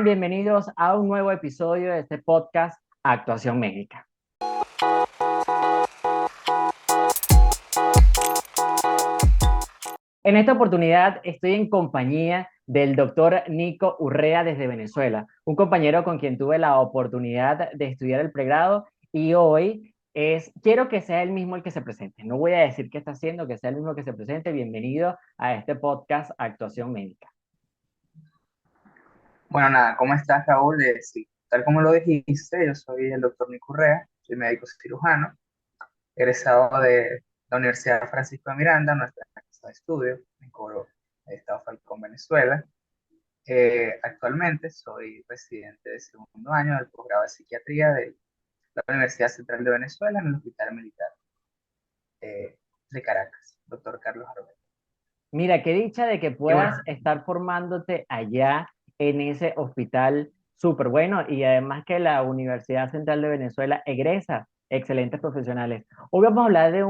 Bienvenidos a un nuevo episodio de este podcast Actuación Médica. En esta oportunidad estoy en compañía del doctor Nico Urrea desde Venezuela, un compañero con quien tuve la oportunidad de estudiar el pregrado y hoy quiero que sea él mismo el que se presente. No voy a decir qué está haciendo, que sea el mismo que se presente. Bienvenido a este podcast Actuación Médica. Bueno, nada, ¿cómo estás, Raúl? Sí, tal como lo dijiste, yo soy el doctor Nico Urrea, soy médico cirujano, egresado de la Universidad Francisco de Miranda, nuestra casa de estudio, en Coro, Estado Falcón, Venezuela. Actualmente soy residente de segundo año del posgrado de psiquiatría de la Universidad Central de Venezuela en el Hospital Militar de Caracas, doctor Carlos Arbel. Mira, qué dicha de que Y bueno, puedas estar formándote allá en ese hospital súper bueno y además que la Universidad Central de Venezuela egresa excelentes profesionales. Hoy vamos a hablar de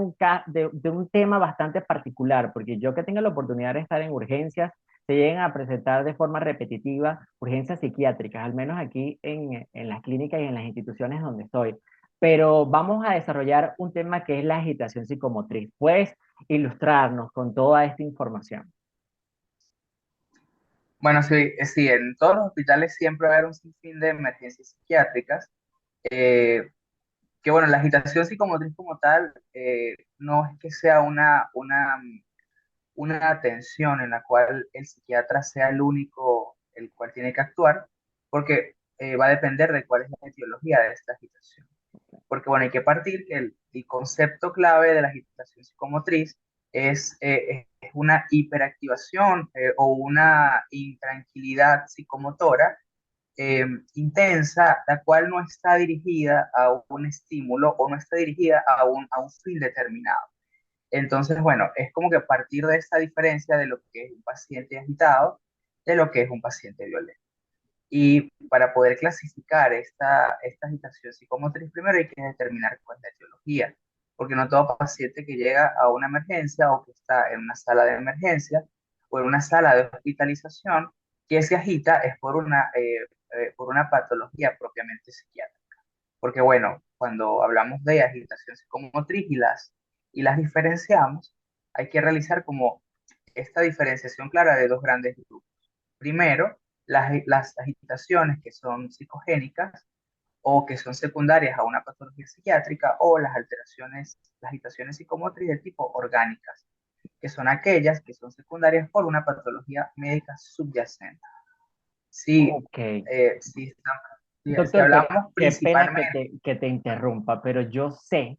un tema bastante particular, porque yo que tengo la oportunidad de estar en urgencias, se llegan a presentar de forma repetitiva urgencias psiquiátricas, al menos aquí en las clínicas y en las instituciones donde estoy. Pero vamos a desarrollar un tema que es la agitación psicomotriz. Pues ilustrarnos con toda esta información. bueno, sí, sí, en todos los hospitales siempre va a haber un sinfín de emergencias psiquiátricas. eh, que bueno, la agitación psicomotriz como tal no es que sea una atención en la cual el psiquiatra sea el único el cual tiene que actuar, porque va a depender de cuál es la etiología de esta agitación. Porque bueno, hay que partir que el concepto clave de la agitación psicomotriz es una hiperactivación o una intranquilidad psicomotora intensa, la cual no está dirigida a un estímulo o no está dirigida a un fin determinado. Entonces, bueno, es como que partir de esta diferencia de lo que es un paciente agitado, de lo que es un paciente violento. Y para poder clasificar esta agitación psicomotriz, primero hay que determinar cuál es la etiología, porque no todo paciente que llega a una emergencia o que está en una sala de emergencia o en una sala de hospitalización que se agita es por una patología propiamente psiquiátrica. Porque bueno, cuando hablamos de agitación psicomotriz y las diferenciamos, hay que realizar como esta diferenciación clara de dos grandes grupos. Primero, las agitaciones que son psicogénicas o que son secundarias a una patología psiquiátrica o las agitaciones psicomotrices de tipo orgánicas, que son aquellas que son secundarias por una patología médica subyacente. Si, Ok. si Doctor, hablamos qué pena principalmente, que te interrumpa, pero yo sé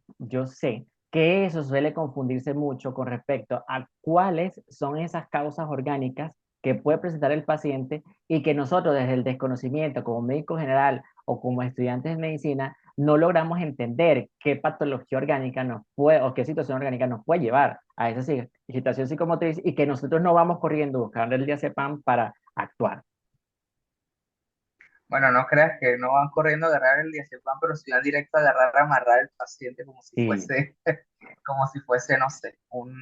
que eso suele confundirse mucho con respecto a cuáles son esas causas orgánicas que puede presentar el paciente y que nosotros desde el desconocimiento como médico general o como estudiantes de medicina no logramos entender qué patología orgánica nos puede o qué situación orgánica nos puede llevar a esa situación psicomotriz y que nosotros no vamos corriendo buscando el diazepam para actuar. bueno, no creas que no van corriendo a agarrar el diazepam, pero sí van directo a agarrar, a amarrar al paciente como si Sí. fuese, como si fuese, no sé, un,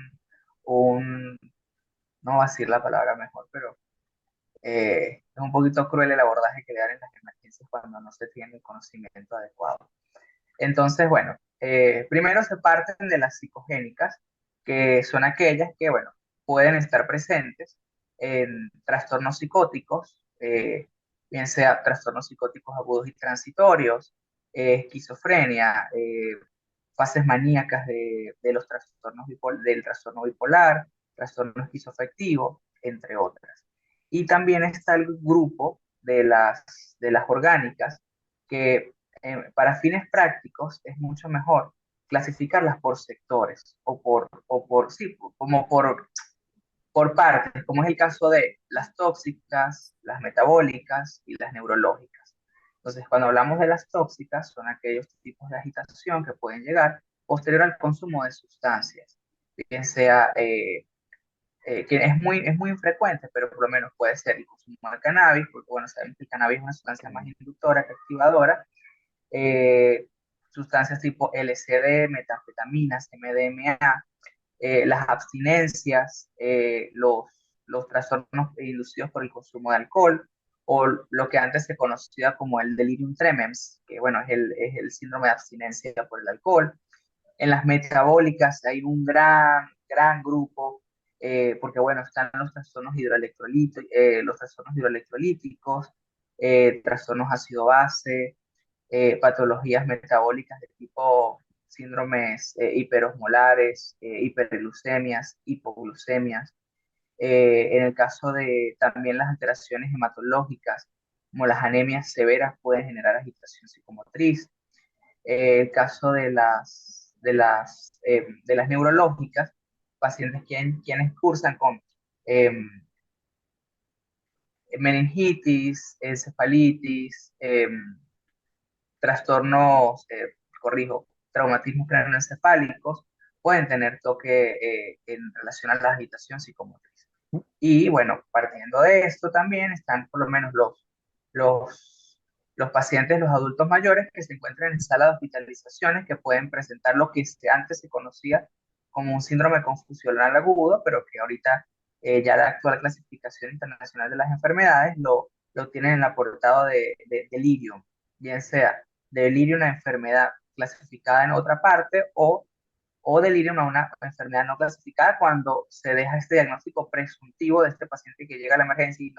no voy a decir la palabra mejor, pero es un poquito cruel el abordaje que le dan en las emergencias cuando no se tiene el conocimiento adecuado. Entonces, bueno, primero se parten de las psicogénicas, que son aquellas que, bueno, pueden estar presentes en trastornos psicóticos, bien sea trastornos psicóticos agudos y transitorios, esquizofrenia, fases maníacas de los del trastorno bipolar, trastorno esquizoafectivo, entre otras. Y también está el grupo de las orgánicas, que para fines prácticos es mucho mejor clasificarlas por sectores sí, como por partes, como es el caso de las tóxicas, las metabólicas y las neurológicas. Entonces, cuando hablamos de las tóxicas, son aquellos tipos de agitación que pueden llegar posterior al consumo de sustancias, bien sea que es muy infrecuente, pero por lo menos puede ser el consumo de cannabis, porque bueno, sabemos que el cannabis es una sustancia más Ok. inductora que activadora, eh, sustancias tipo LSD, metanfetaminas, MDMA, las abstinencias, los trastornos inducidos por el consumo de alcohol o lo que antes se conocía como el delirium tremens, que bueno, es el síndrome de abstinencia por el alcohol. En las metabólicas hay un gran grupo, porque bueno, están los trastornos hidroelectrolíticos, trastornos ácido-base, patologías metabólicas de tipo síndromes hiperosmolares, hiperglucemias, hipoglucemias. En el caso de también las alteraciones hematológicas, como las anemias severas, pueden generar agitación psicomotriz. El caso de las neurológicas, pacientes quienes cursan con eh, meningitis, encefalitis, trastornos, traumatismos craneoencefálicos, pueden tener toque en relación a la agitación psicomotriz. Y bueno, partiendo de esto también están por lo menos los, los pacientes, los adultos mayores que se encuentran en sala de hospitalizaciones que pueden presentar lo que antes se conocía como un síndrome confusional agudo, pero que ahorita ya la actual clasificación internacional de las enfermedades lo tienen en la portada de delirium, bien sea delirio una enfermedad clasificada en otra parte o delirium a una enfermedad no clasificada cuando se deja este diagnóstico presuntivo de este paciente que llega a la emergencia y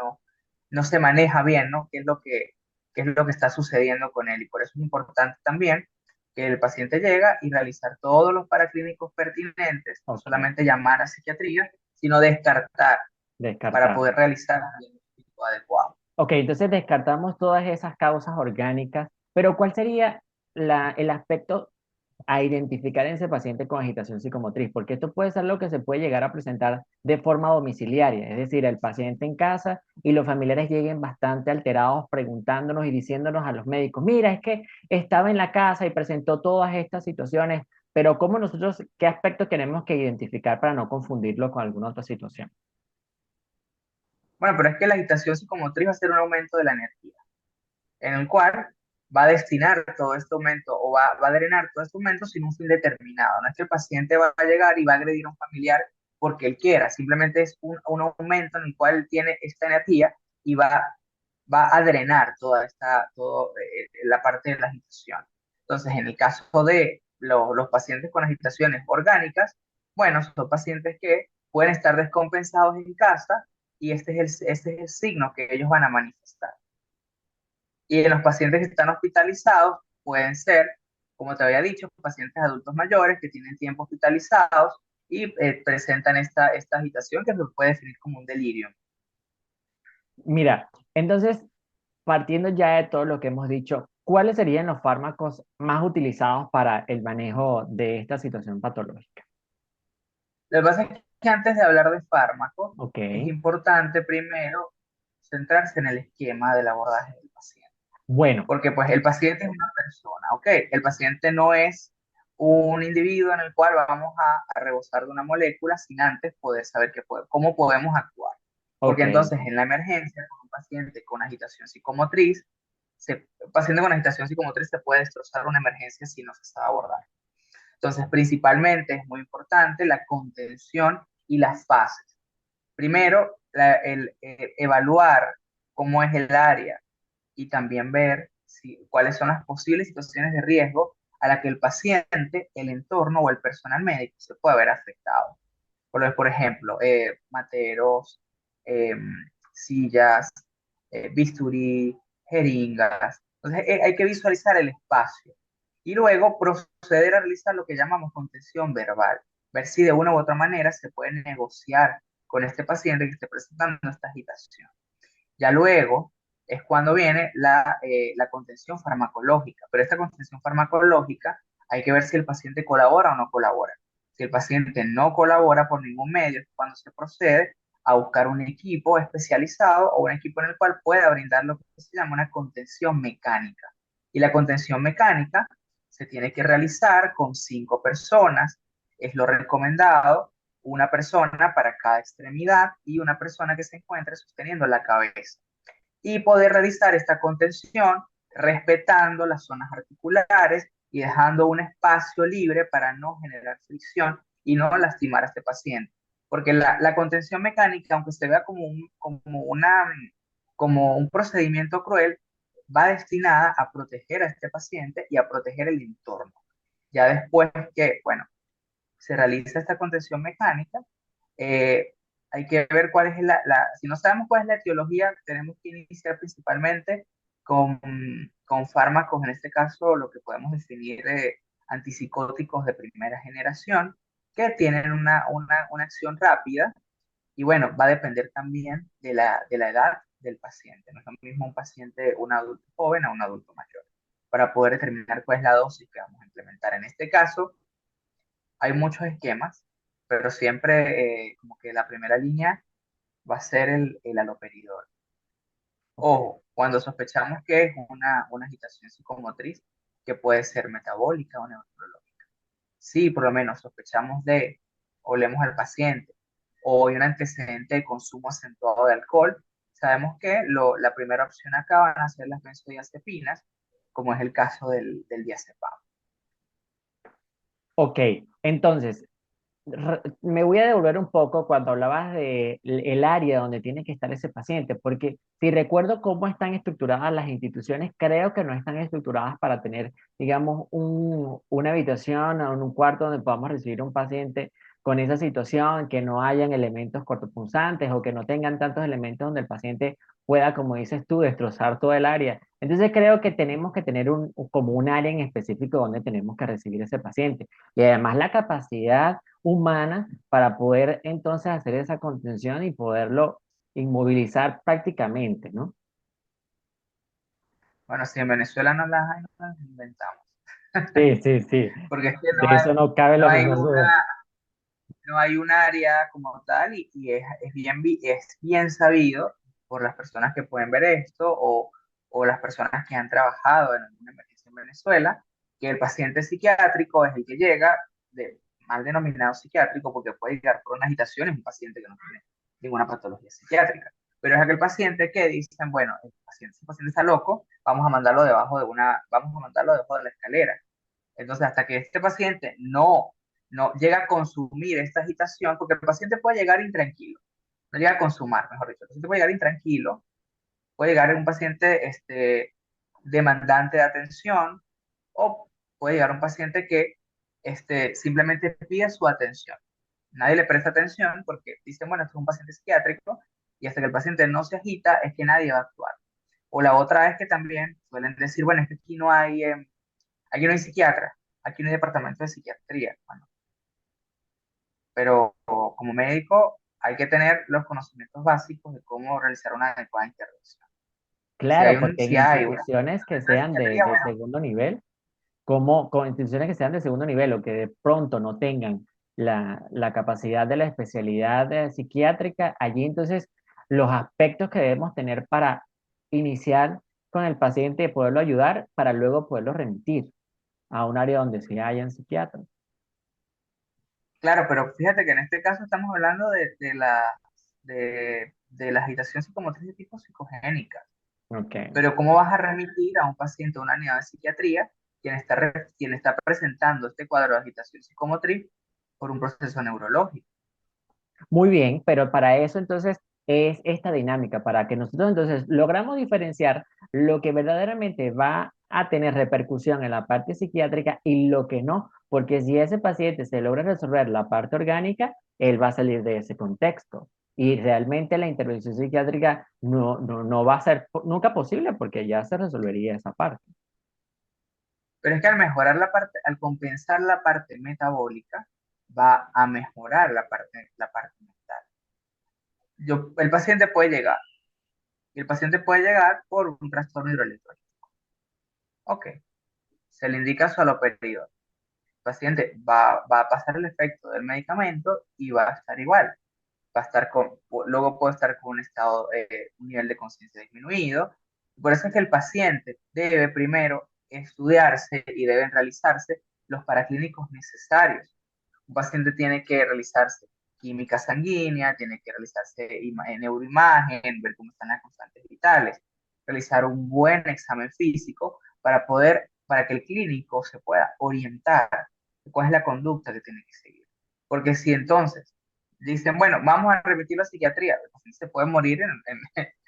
no se maneja bien, ¿no? Qué es lo que está sucediendo con él? Y por eso es importante también que el paciente llega y realizar todos los paraclínicos pertinentes, no Ok, solamente llamar a psiquiatría, sino descartar para descartar. poder realizar un diagnóstico adecuado. Ok, entonces descartamos todas esas causas orgánicas, pero ¿cuál sería el aspecto a identificar en ese paciente con agitación psicomotriz? Porque esto puede ser lo que se puede llegar a presentar de forma domiciliaria, es decir, el paciente en casa y los familiares lleguen bastante alterados preguntándonos y diciéndonos a los médicos, mira, es que estaba en la casa y presentó todas estas situaciones, pero ¿cómo nosotros, qué aspectos tenemos que identificar para no confundirlo con alguna otra situación? Bueno, pero es que la agitación psicomotriz va a ser un aumento de la energía, en el cual va a destinar todo este aumento o va a drenar todo este aumento sin un fin determinado. No es que el paciente va a llegar y va a agredir a un familiar porque él quiera, simplemente es un aumento en el cual él tiene esta energía y va a drenar la parte de la agitación. Entonces, en el caso de los pacientes con agitaciones orgánicas, bueno, son pacientes que pueden estar descompensados en casa y este es el signo que ellos van a manifestar. Y en los pacientes que están hospitalizados pueden ser, como te había dicho, pacientes adultos mayores que tienen tiempo hospitalizados y presentan esta agitación que se puede definir como un delirio. Mira, entonces, partiendo ya de todo lo que hemos dicho, ¿cuáles serían los fármacos más utilizados para el manejo de esta situación patológica? Lo que pasa es que antes de hablar de fármacos, Ok, es importante primero centrarse en el esquema del abordaje del paciente. bueno, Porque pues el paciente es una persona, ¿ok? El paciente no es un individuo en el cual vamos a rebosar de una molécula sin antes poder saber cómo podemos actuar. Porque ok. entonces en la emergencia, con un paciente con agitación psicomotriz, un paciente con agitación psicomotriz se puede destrozar una emergencia si no se sabe abordar. Entonces, principalmente es muy importante la contención y las fases. Primero, evaluar cómo es el área y también ver cuáles son las posibles situaciones de riesgo a la que el paciente, el entorno o el personal médico se puede ver afectado. Por ejemplo, materos, eh, sillas, bisturí, jeringas. Entonces, hay que visualizar el espacio y luego proceder a realizar lo que llamamos contención verbal, ver si de una u otra manera se puede negociar con este paciente que esté presentando esta agitación. Ya luego es cuando viene la contención farmacológica, pero esta contención farmacológica hay que ver si el paciente colabora o no colabora. Si el paciente no colabora por ningún medio, es cuando se procede a buscar un equipo especializado o un equipo en el cual pueda brindar lo que se llama una contención mecánica. Y la contención mecánica se tiene que realizar con 5 personas, es lo recomendado, una persona para cada extremidad y una persona que se encuentre sosteniendo la cabeza. Y poder realizar esta contención respetando las zonas articulares y dejando un espacio libre para no generar fricción y no lastimar a este paciente. Porque la contención mecánica, aunque se vea como una como un procedimiento cruel, va destinada a proteger a este paciente y a proteger el entorno. Ya después que, bueno, se realiza esta contención mecánica, eh, hay que ver cuál es si no sabemos cuál es la etiología, tenemos que iniciar principalmente con fármacos, en este caso lo que podemos definir de antipsicóticos de primera generación, que tienen una acción rápida y bueno, va a depender también de la edad del paciente. No es lo mismo un paciente, un adulto joven a un adulto mayor, para poder determinar cuál es la dosis que vamos a implementar. En este caso, hay muchos esquemas, pero siempre como que la primera línea va a ser el haloperidol. Ok. Ojo, cuando sospechamos que es una agitación psicomotriz que puede ser metabólica o neurológica. Si por lo menos sospechamos olemos al paciente o hay un antecedente de consumo acentuado de alcohol, sabemos que la primera opción acá van a ser las benzodiazepinas, como es el caso del diazepam. Ok, entonces, me voy a devolver un poco cuando hablabas de el área donde tiene que estar ese paciente, porque si recuerdo cómo están estructuradas las instituciones, creo que no están estructuradas para tener, digamos, una habitación o un cuarto donde podamos recibir un paciente con esa situación, que no hayan elementos cortopunzantes o que no tengan tantos elementos donde el paciente pueda, como dices tú, destrozar todo el área. Entonces creo que tenemos que tener como un área en específico donde tenemos que recibir ese paciente. Y además la capacidad humana para poder entonces hacer esa contención y poderlo inmovilizar prácticamente, ¿no? Bueno, si en Venezuela no las hay, no las inventamos. Sí, sí, sí. Porque es que De eso no cabe no la hay menor duda. no hay un área como tal y es bien sabido por las personas que pueden ver esto o las personas que han trabajado en alguna emergencia en Venezuela, que el paciente psiquiátrico es el que llega, mal denominado psiquiátrico, porque puede llegar por una agitación, es un paciente que no tiene ninguna patología psiquiátrica. Pero es aquel paciente que dicen, bueno, el paciente está loco, vamos a mandarlo debajo de la escalera. Entonces, hasta que este paciente no llega a consumir esta agitación, porque el paciente puede llegar intranquilo, no llega a consumar, mejor dicho, el paciente puede llegar intranquilo, puede llegar un paciente demandante de atención o puede llegar un paciente que simplemente pide su atención. Nadie le presta atención porque dicen, bueno, esto es un paciente psiquiátrico y hasta que el paciente no se agita es que nadie va a actuar. O la otra es que también suelen decir, bueno, es que aquí no hay psiquiatra, aquí no hay departamento de psiquiatría. Bueno, pero como médico hay que tener los conocimientos básicos de cómo realizar una adecuada intervención. Si hay, Claro, porque en si hay una instituciones que de sean psiquiatría, de bueno, segundo nivel, como con instituciones que sean de segundo nivel o que de pronto no tengan la capacidad de la especialidad psiquiátrica, allí entonces los aspectos que debemos tener para iniciar con el paciente y poderlo ayudar para luego poderlo remitir a un área donde sí hayan psiquiatras. claro, pero fíjate que en este caso estamos hablando de la agitación psicomotriz de tipo psicogénica. Ok. Pero ¿cómo vas a remitir a un paciente a una unidad de psiquiatría quien está presentando este cuadro de agitación psicomotriz por un proceso neurológico? Muy bien, pero para eso entonces es esta dinámica, para que nosotros entonces logramos diferenciar lo que verdaderamente va a tener repercusión en la parte psiquiátrica y lo que no, porque si ese paciente se logra resolver la parte orgánica, él va a salir de ese contexto. Y realmente la intervención psiquiátrica no va a ser nunca posible porque ya se resolvería esa parte. Pero es que al compensar la parte metabólica, va a mejorar la parte mental. El paciente puede llegar por un trastorno hidroelectrónico. Ok, se le indica su haloperidol. El paciente va a pasar el efecto del medicamento y va a estar igual. Luego puede estar con un nivel de conciencia disminuido. Por eso es que el paciente debe primero estudiarse y deben realizarse los paraclínicos necesarios. Un paciente tiene que realizarse química sanguínea, tiene que realizarse neuroimagen, ver cómo están las constantes vitales, realizar un buen examen físico para que el clínico se pueda orientar de cuál es la conducta que tiene que seguir. Porque si entonces dicen, bueno, vamos a remitirlo a psiquiatría, el paciente se puede morir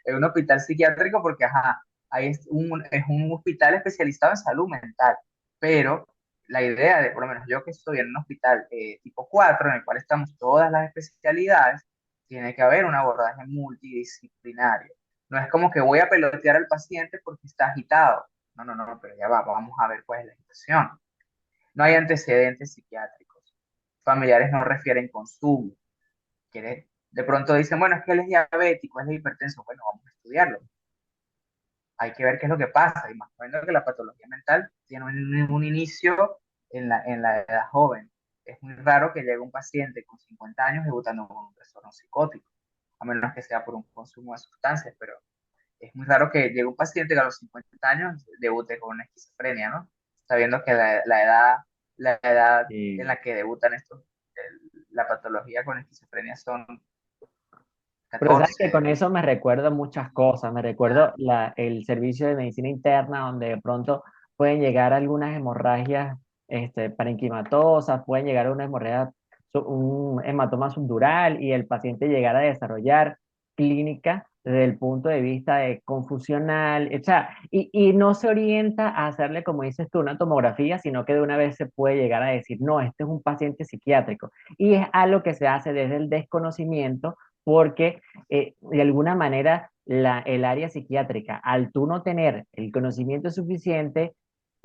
en un hospital psiquiátrico porque, ajá, ahí es un hospital especializado en salud mental, pero la idea de, por lo menos yo que estoy en un hospital tipo 4 en el cual estamos todas las especialidades, tiene que haber un abordaje multidisciplinario. No es como que voy a pelotear al paciente porque está agitado. No, no, no, pero ya va, vamos a ver cuál es la situación. No hay antecedentes psiquiátricos. Familiares no refieren consumo. De pronto dicen, bueno, es que él es diabético, él es hipertenso. Bueno, vamos a estudiarlo. Hay que ver qué es lo que pasa. Y más o menos que la patología mental tiene un inicio en la edad joven. Es muy raro que llegue un paciente con 50 años debutando con un trastorno psicótico, a menos que sea por un consumo de sustancias, pero es muy raro que llegue un paciente que a los 50 años debute con una esquizofrenia, ¿no? Sabiendo que la edad en Y la que debutan la patología con esquizofrenia son pero sabes que 14. con eso me recuerdo muchas cosas. Me recuerdo el servicio de medicina interna, donde de pronto pueden llegar algunas hemorragias parenquimatosas, pueden llegar a una hemorragia, un hematoma subdural y el paciente llegar a desarrollar clínica desde el punto de vista de confusional, o sea, y no se orienta a hacerle, como dices tú, una tomografía, sino que de una vez se puede llegar a decir, no, este es un paciente psiquiátrico. Y es algo que se hace desde el desconocimiento porque de alguna manera el área psiquiátrica, al tú no tener el conocimiento suficiente,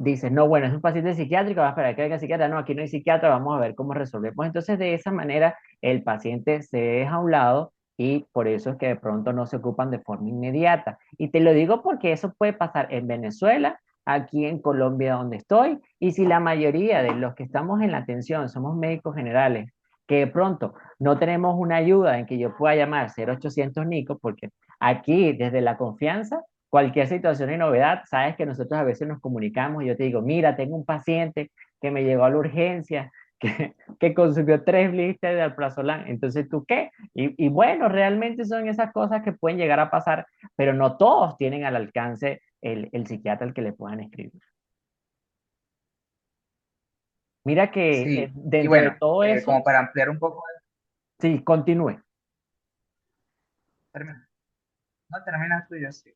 dices, no, bueno, es un paciente psiquiátrico, va a esperar que venga el psiquiatra, no, aquí no hay psiquiatra, vamos a ver cómo resolvemos. Entonces, de esa manera, el paciente se deja a un lado y por eso es que de pronto no se ocupan de forma inmediata. Y te lo digo porque eso puede pasar en Venezuela, aquí en Colombia donde estoy, y si la mayoría de los que estamos en la atención somos médicos generales, que de pronto no tenemos una ayuda en que yo pueda llamar 0800 Nico, porque aquí desde la confianza, cualquier situación y novedad, sabes que nosotros a veces nos comunicamos y yo te digo, mira, tengo un paciente que me llegó a la urgencia, que consumió 3 blisters de alprazolam, entonces ¿tú qué? Y bueno, realmente son esas cosas que pueden llegar a pasar, pero no todos tienen al alcance el psiquiatra al que le puedan escribir. Mira que Sí, y dentro de bueno, todo eso, como para ampliar un poco, sí, continúe. termina, no terminas tú y yo sí.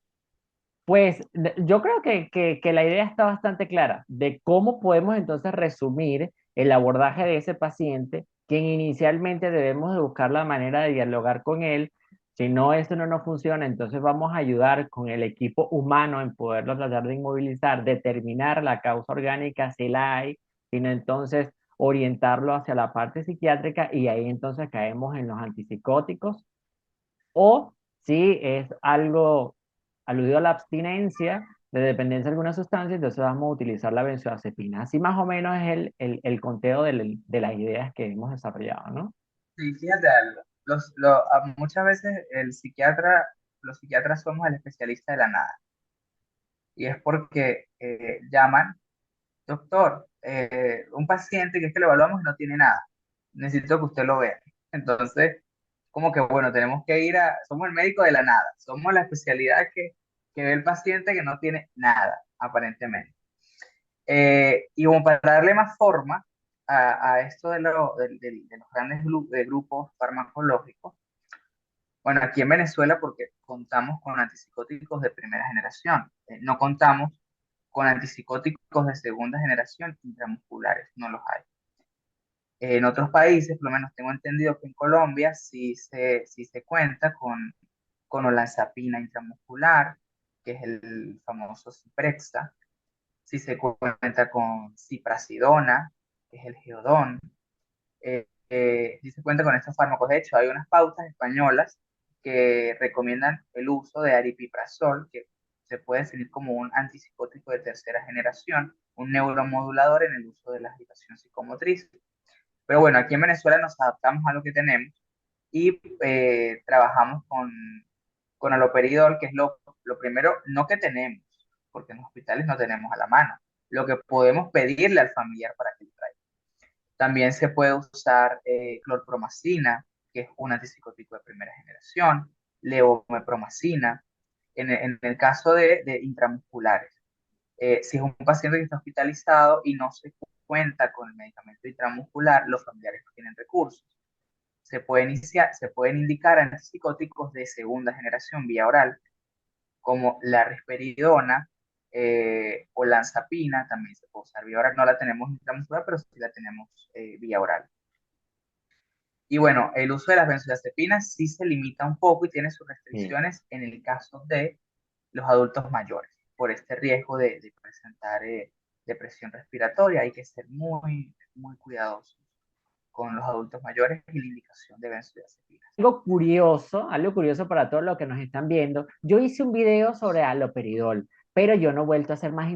Pues yo creo que la idea está bastante clara de cómo podemos entonces resumir el abordaje de ese paciente, quien inicialmente debemos de buscar la manera de dialogar con él. Si no, eso no nos funciona, entonces vamos a ayudar con el equipo humano en poderlo tratar de inmovilizar, determinar la causa orgánica si la hay, sino entonces orientarlo hacia la parte psiquiátrica y ahí entonces caemos en los antipsicóticos o si es algo aludido a la abstinencia de dependencia de alguna sustancia, entonces vamos a utilizar la benzodiazepina. Así más o menos es el conteo de las ideas que hemos desarrollado, ¿no? Sí, fíjate algo. Muchas veces los psiquiatras somos el especialista de la nada. Y es porque llaman, doctor, un paciente que es que lo evaluamos y no tiene nada. Necesito que usted lo vea. Entonces, como que bueno, tenemos que somos el médico de la nada. Somos la especialidad que ve el paciente que no tiene nada, aparentemente. Y como para darle más forma a esto de los grandes grupos farmacológicos, bueno, aquí en Venezuela, porque contamos con antipsicóticos de primera generación, no contamos con antipsicóticos de segunda generación intramusculares, no los hay. En otros países, por lo menos tengo entendido que en Colombia sí se cuenta con olanzapina intramuscular, que es el famoso Ciprexa, sí se cuenta con ciprasidona, que es el Geodón, sí se cuenta con estos fármacos. De hecho, hay unas pautas españolas que recomiendan el uso de aripiprazol, que se puede definir como un antipsicótico de tercera generación, un neuromodulador en el uso de la agitación psicomotriz. Pero bueno, aquí en Venezuela nos adaptamos a lo que tenemos y trabajamos con aloperidol, que es lo primero, no que tenemos, porque en los hospitales no tenemos a la mano, lo que podemos pedirle al familiar para que lo traiga. También se puede usar clorpromacina, que es un antipsicótico de primera generación, levomepromacina, en el caso de intramusculares. Si es un paciente que está hospitalizado y no se cuenta con el medicamento intramuscular, los familiares no tienen recursos. Se pueden indicar antipsicóticos de segunda generación vía oral, como la risperidona o lanzapina, también se puede usar vía oral. No la tenemos intramuscular, pero sí la tenemos vía oral. Y bueno, el uso de las benzodiazepinas sí se limita un poco y tiene sus Sí. restricciones en el caso de los adultos mayores, por este riesgo de presentar depresión respiratoria. Hay que ser muy, muy cuidadosos con los adultos mayores y la indicación de benzodiazepinas. Algo curioso para todos los que nos están viendo. Yo hice un video sobre haloperidol, pero yo no he vuelto a hacer más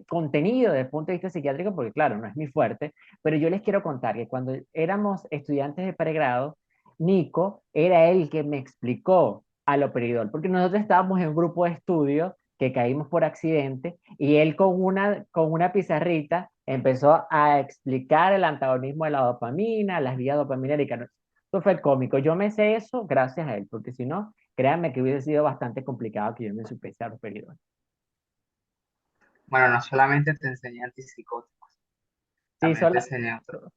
contenido desde el punto de vista psiquiátrico porque, claro, no es mi fuerte, pero yo les quiero contar que cuando éramos estudiantes de pregrado, Nico era el que me explicó haloperidol, porque nosotros estábamos en un grupo de estudio que caímos por accidente y él con una pizarrita empezó a explicar el antagonismo de la dopamina, las vías dopaminéricas. Eso fue cómico. Yo me sé eso gracias a él, porque si no, créanme que hubiese sido bastante complicado que yo me supiese a los periodos. Bueno, no solamente te enseñé antipsicóticos, Sí, también te enseñé otros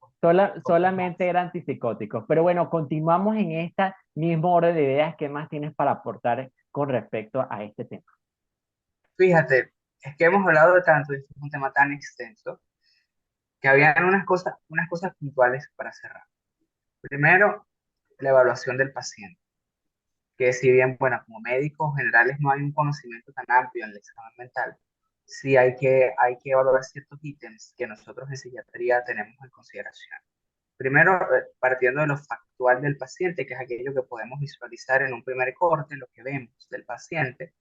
solamente más. eran antipsicóticos. Pero bueno, continuamos en esta misma orden de ideas. ¿Qué más tienes para aportar con respecto a este tema? Fíjate, es que hemos hablado de tanto, y este es un tema tan extenso, que habían unas cosas puntuales para cerrar. Primero, la evaluación del paciente, que si bien, bueno, como médicos generales no hay un conocimiento tan amplio en el examen mental, sí hay que evaluar ciertos ítems que nosotros en psiquiatría tenemos en consideración. Primero, partiendo de lo factual del paciente, que es aquello que podemos visualizar en un primer corte, lo que vemos del paciente,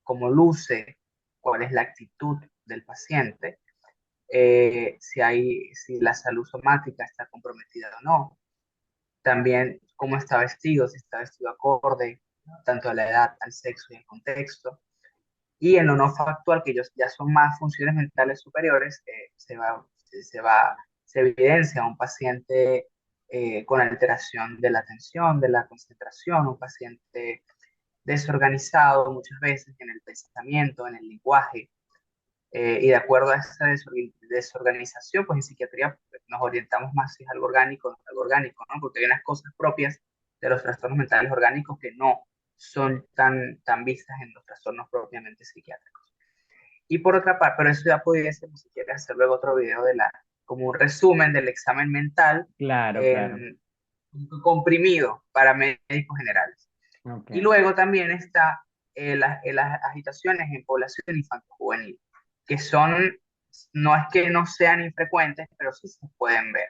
cómo luce, cuál es la actitud del paciente, si la salud somática está comprometida o no, también cómo está vestido, si está vestido acorde, tanto a la edad, al sexo y al contexto. Y en lo no factual, que ellos ya son más funciones mentales superiores, se va, se evidencia un paciente con alteración de la atención, de la concentración, un paciente desorganizado muchas veces en el pensamiento, en el lenguaje, y de acuerdo a esa desorganización, pues en psiquiatría nos orientamos más si es algo orgánico o no es algo orgánico, ¿no? Porque hay unas cosas propias de los trastornos mentales orgánicos que no son tan vistas en los trastornos propiamente psiquiátricos. Y por otra parte, pero eso ya pudiésemos, si quieres, hacer luego otro video como un resumen del examen mental Claro, claro. en, comprimido para médicos generales. Ok. Y luego también está las agitaciones en población infanto-juvenil, que son, no es que no sean infrecuentes, pero sí se pueden ver.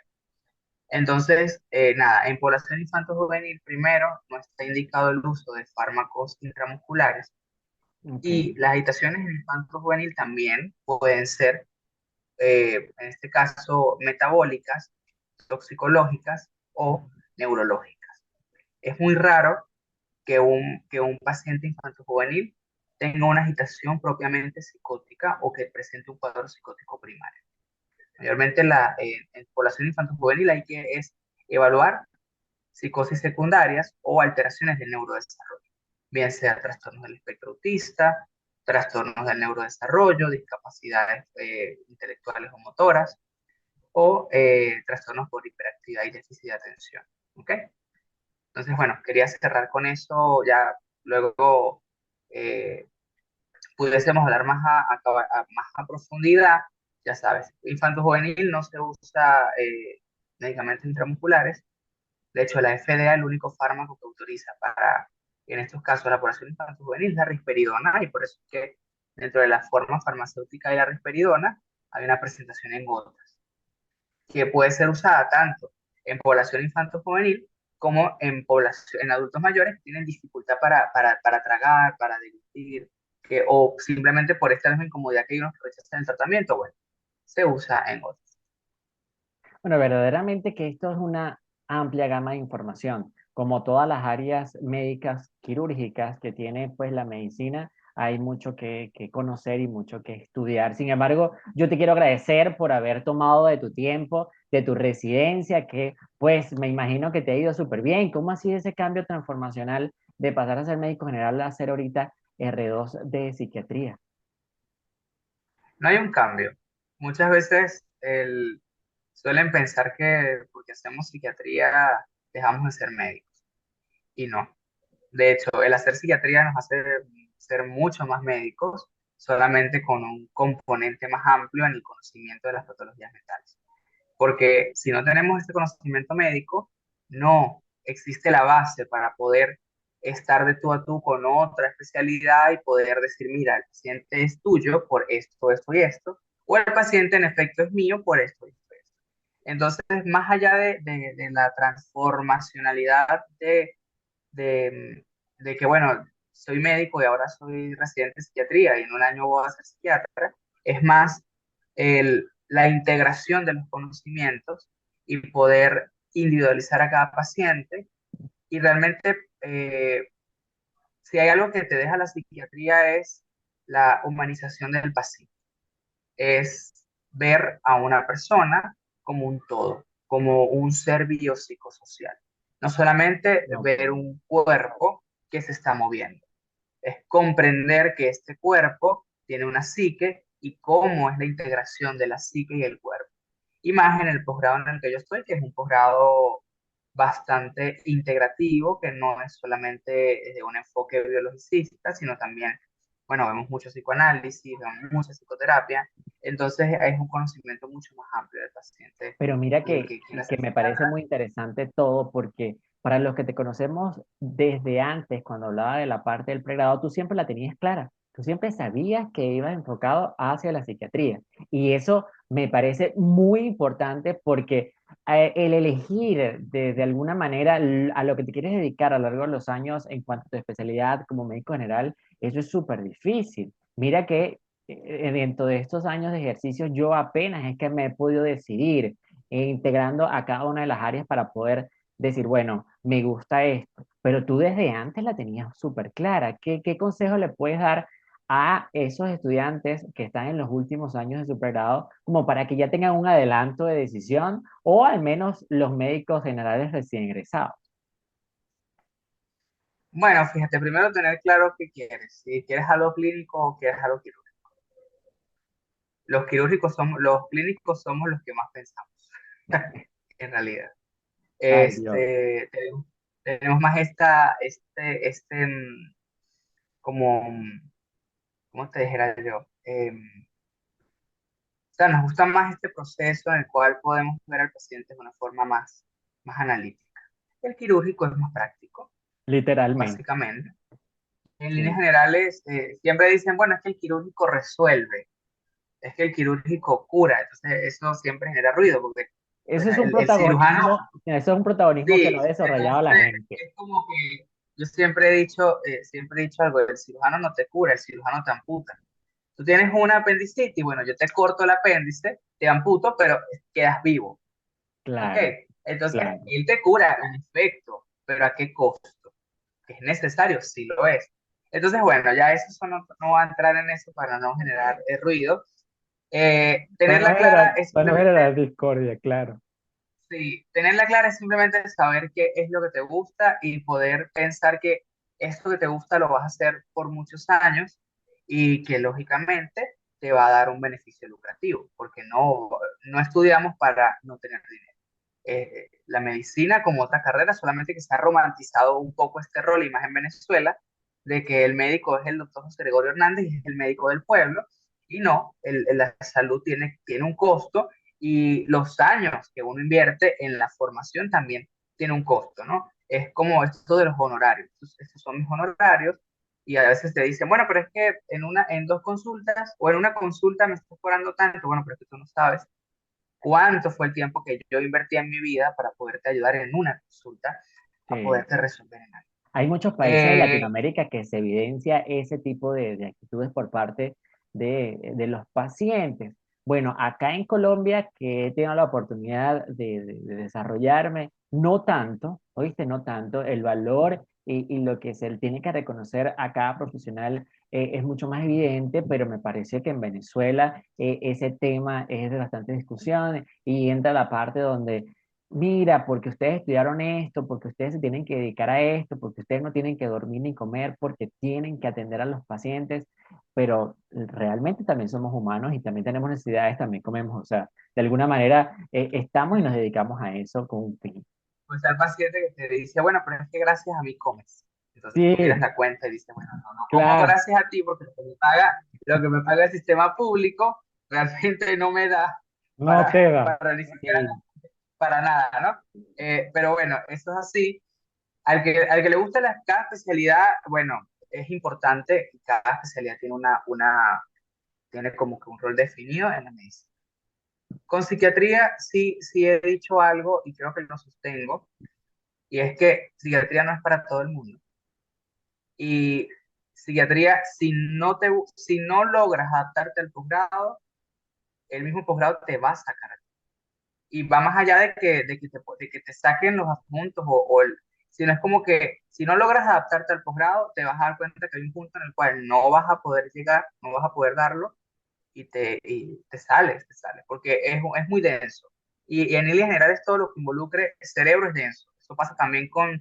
Entonces, nada, en población infanto-juvenil, primero, no está indicado el uso de fármacos intramusculares Ok. y las agitaciones en infanto-juvenil también pueden ser, en este caso, metabólicas, toxicológicas o neurológicas. Es muy raro que un paciente infanto-juvenil tenga una agitación propiamente psicótica o que presente un cuadro psicótico primario. Mayormente en población infanto-juvenil hay que evaluar psicosis secundarias o alteraciones del neurodesarrollo, bien sea trastornos del espectro autista, trastornos del neurodesarrollo, discapacidades intelectuales o motoras, o trastornos por hiperactividad y déficit de atención. ¿Ok? Entonces, bueno, quería cerrar con eso, ya luego eh, pudiésemos hablar más a profundidad, ya sabes, infanto juvenil no se usa medicamentos intramusculares, de hecho la FDA el único fármaco que autoriza para, en estos casos, la población infanto juvenil es la risperidona, y por eso es que dentro de la forma farmacéutica de la risperidona hay una presentación en gotas que puede ser usada tanto en población infanto-juvenil como en adultos mayores que tienen dificultad para tragar, para deglutir, o simplemente por esta misma incomodidad que hay unos que rechazan el tratamiento, bueno, se usa en otros. Bueno, verdaderamente que esto es una amplia gama de información. Como todas las áreas médicas quirúrgicas que tiene pues la medicina, hay mucho que conocer y mucho que estudiar. Sin embargo, yo te quiero agradecer por haber tomado de tu tiempo, de tu residencia, que pues me imagino que te ha ido súper bien. ¿Cómo ha sido ese cambio transformacional de pasar a ser médico general a ser ahorita R2 de psiquiatría? No hay un cambio. Muchas veces suelen pensar que porque hacemos psiquiatría dejamos de ser médicos, y no. De hecho, el hacer psiquiatría nos hace ser mucho más médicos, solamente con un componente más amplio en el conocimiento de las patologías mentales. Porque si no tenemos este conocimiento médico, no existe la base para poder estar de tú a tú con otra especialidad y poder decir, mira, el paciente es tuyo por esto, esto y esto, o el paciente en efecto es mío por esto y esto. Entonces, más allá de la transformacionalidad de que, bueno, soy médico y ahora soy residente de psiquiatría y en un año voy a ser psiquiatra, es más la integración de los conocimientos y poder individualizar a cada paciente y realmente si hay algo que te deja la psiquiatría es la humanización del paciente, es ver a una persona como un todo, como un ser biopsicosocial, no solamente Ok. ver un cuerpo que se está moviendo, es comprender que este cuerpo tiene una psique y cómo es la integración de la psique y el cuerpo. Y más en el posgrado en el que yo estoy, que es un posgrado bastante integrativo, que no es solamente de un enfoque biologicista, sino también, bueno, vemos mucho psicoanálisis, vemos mucha psicoterapia, entonces es un conocimiento mucho más amplio del paciente, Pero mira del que quiera que ser me parece psiquiatra. muy interesante todo porque para los que te conocemos desde antes, cuando hablaba de la parte del pregrado, tú siempre la tenías clara. Tú siempre sabías que ibas enfocado hacia la psiquiatría. Y eso me parece muy importante porque el elegir de alguna manera a lo que te quieres dedicar a lo largo de los años en cuanto a tu especialidad como médico general, eso es súper difícil. Mira que dentro de estos años de ejercicio yo apenas es que me he podido decidir integrando a cada una de las áreas para poder decir, bueno, me gusta esto, pero tú desde antes la tenías súper clara. ¿Qué consejo le puedes dar a esos estudiantes que están en los últimos años de su pregrado como para que ya tengan un adelanto de decisión o al menos los médicos generales recién ingresados? Bueno, fíjate, primero tener claro qué quieres, si quieres algo clínico o quieres algo quirúrgico. Los clínicos somos los que más pensamos, en realidad. Ay, Dios. Tenemos más como, ¿cómo te dijera yo? O sea, nos gusta más este proceso en el cual podemos ver al paciente de una forma más analítica. El quirúrgico es más práctico, Literalmente, básicamente. En líneas sí. generales, siempre dicen, bueno, es que el quirúrgico resuelve, es que el quirúrgico cura, entonces eso siempre genera ruido, porque pues, el cirujano. Eso es un protagonismo que no Sí, ha desarrollado la entonces gente. es como que yo siempre he dicho algo, el cirujano no te cura, el cirujano te amputa. Tú tienes una apendicitis, bueno, yo te corto el apéndice, te amputo, pero quedas vivo, ¿ok? Claro, Entonces, claro. él te cura, en efecto, pero ¿a qué costo? ¿Que es necesario? Sí lo es. Entonces, bueno, ya no va a entrar en eso para no generar ruido. Tenerla clara es Para no simplemente. generar discordia, claro. Sí, tenerla clara es simplemente saber qué es lo que te gusta y poder pensar que esto que te gusta lo vas a hacer por muchos años y que lógicamente te va a dar un beneficio lucrativo, porque no estudiamos para no tener dinero. La medicina como otra carrera, solamente que se ha romantizado un poco este rol, y más en Venezuela, de que el médico es el doctor José Gregorio Hernández y es el médico del pueblo, y no, la salud tiene un costo y los años que uno invierte en la formación también tiene un costo, ¿no? Es como esto de los honorarios. Estos son mis honorarios y a veces te dicen, bueno, pero es que en dos consultas o en una consulta me estás cobrando tanto, bueno, pero es que tú no sabes cuánto fue el tiempo que yo invertí en mi vida para poderte ayudar en una consulta a Sí. poderte resolver en algo. Hay muchos países de Eh, Latinoamérica que se evidencia ese tipo de actitudes por parte de los pacientes. Bueno, acá en Colombia, que he tenido la oportunidad de desarrollarme, no tanto, oíste, no tanto, el valor y lo que se le tiene que reconocer a cada profesional es mucho más evidente, pero me parece que en Venezuela ese tema es de bastante discusión y entra la parte donde mira, porque ustedes estudiaron esto, porque ustedes se tienen que dedicar a esto, porque ustedes no tienen que dormir ni comer, porque tienen que atender a los pacientes, pero realmente también somos humanos y también tenemos necesidades, también comemos, o sea, de alguna manera estamos y nos dedicamos a eso con un fin. pues al paciente que te dice, bueno, pero es que gracias a mí comes. Entonces tú miras Sí, la cuenta y dices, bueno, no, no como claro. gracias a ti, porque lo que me paga el sistema público realmente no me da No te va. para ni siquiera Sí. para nada, ¿no? Pero bueno, eso es así. Al que le gusta cada especialidad, bueno, es importante, cada especialidad tiene tiene como que un rol definido en la medicina. Con psiquiatría sí, sí he dicho algo y creo que lo sostengo, y es que psiquiatría no es para todo el mundo. Y psiquiatría, si no logras adaptarte al posgrado, el mismo posgrado te va a sacar. Y va más allá de que te saquen los adjuntos sino es como que si no logras adaptarte al posgrado, te vas a dar cuenta que hay un punto en el cual no vas a poder llegar, no vas a poder darlo y te sales, porque es muy denso. Y en líneas generales todo lo que involucre el cerebro es denso. Eso pasa también con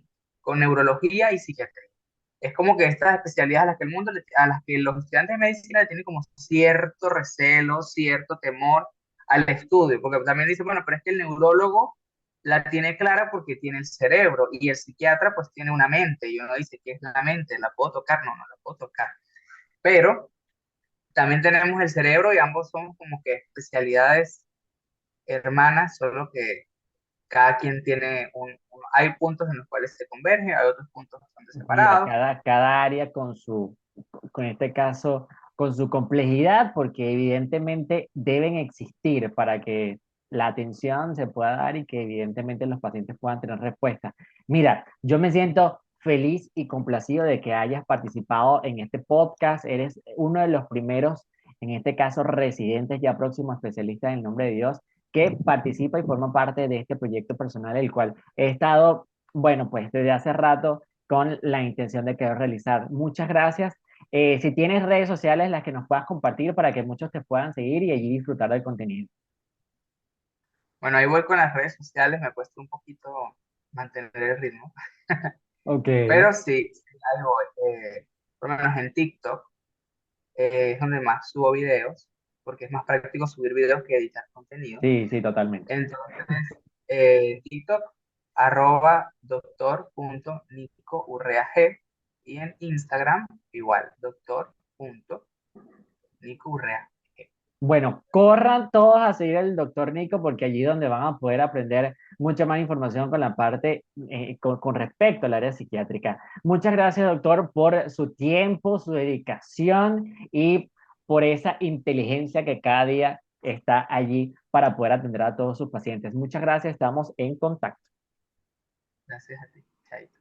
neurología y psiquiatría. Es como que estas especialidades a las que los estudiantes de medicina le tienen como cierto recelo, cierto temor al estudio, porque también dicen, bueno, pero es que el neurólogo la tiene clara porque tiene el cerebro y el psiquiatra pues tiene una mente y uno dice, ¿qué es la mente? ¿La puedo tocar? No, no la puedo tocar. Pero también tenemos el cerebro y ambos son como que especialidades hermanas, solo que cada quien tiene hay puntos en los cuales se convergen, hay otros puntos bastante Mira, separados. cada área con este caso, con su complejidad, porque evidentemente deben existir para que la atención se pueda dar y que evidentemente los pacientes puedan tener respuesta. Mira, yo me siento feliz y complacido de que hayas participado en este podcast. Eres uno de los primeros, en este caso, residentes ya próximos especialistas en el nombre de Dios, que participa y forma parte de este proyecto personal, el cual he estado, bueno, pues desde hace rato con la intención de querer realizar. Muchas gracias. Si tienes redes sociales, las que nos puedas compartir para que muchos te puedan seguir y allí disfrutar del contenido. Bueno, ahí voy con las redes sociales, me cuesta un poquito mantener el ritmo, Ok. pero sí, sí, ahí voy. Por lo menos en TikTok es donde más subo videos, porque es más práctico subir videos que editar contenido. Sí, sí, totalmente. Entonces, TikTok, doctor.nicourreag, y en Instagram, igual, doctor.nicourreag. Bueno, corran todos a seguir al doctor Nico porque allí es donde van a poder aprender mucha más información con la parte, con respecto al área psiquiátrica. Muchas gracias, doctor, por su tiempo, su dedicación y por esa inteligencia que cada día está allí para poder atender a todos sus pacientes. Muchas gracias, estamos en contacto. Gracias a ti. Chaito.